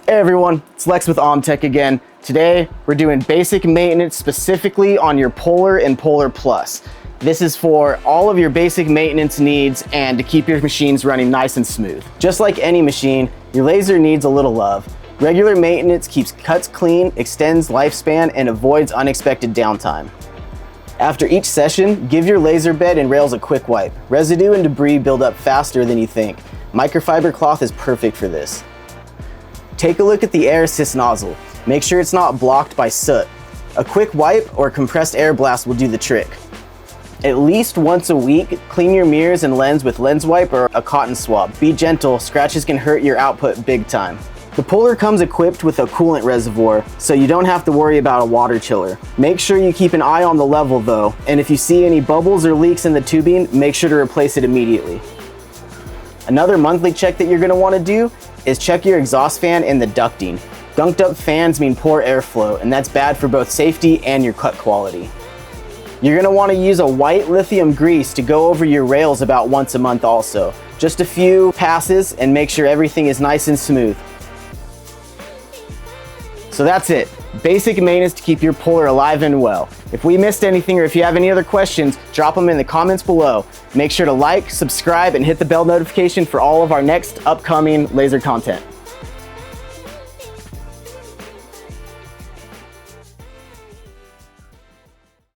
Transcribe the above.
Hey everyone, it's Lex with OMTech again. Today, we're doing basic maintenance specifically on your Polar and Polar Plus. This is for all of your basic maintenance needs and to keep your machines running nice and smooth. Just like any machine, your laser needs a little love. Regular maintenance keeps cuts clean, extends lifespan, and avoids unexpected downtime. After each session, give your laser bed and rails a quick wipe. Residue and debris build up faster than you think. Microfiber cloth is perfect for this. Take a look at the air assist nozzle. Make sure it's not blocked by soot. A quick wipe or compressed air blast will do the trick. At least once a week, clean your mirrors and lens with lens wipe or a cotton swab. Be gentle, scratches can hurt your output big time. The Polar comes equipped with a coolant reservoir, so you don't have to worry about a water chiller. Make sure you keep an eye on the level though, and if you see any bubbles or leaks in the tubing, make sure to replace it immediately. Another monthly check that you're going to want to do is check your exhaust fan and the ducting. Gunked up fans mean poor airflow, and that's bad for both safety and your cut quality. You're going to want to use a white lithium grease to go over your rails about once a month also. Just a few passes and make sure everything is nice and smooth. So that's it. Basic maintenance to keep your Polar alive and well. If we missed anything or if you have any other questions, drop them in the comments below. Make sure to like, subscribe, and hit the bell notification for all of our next upcoming laser content.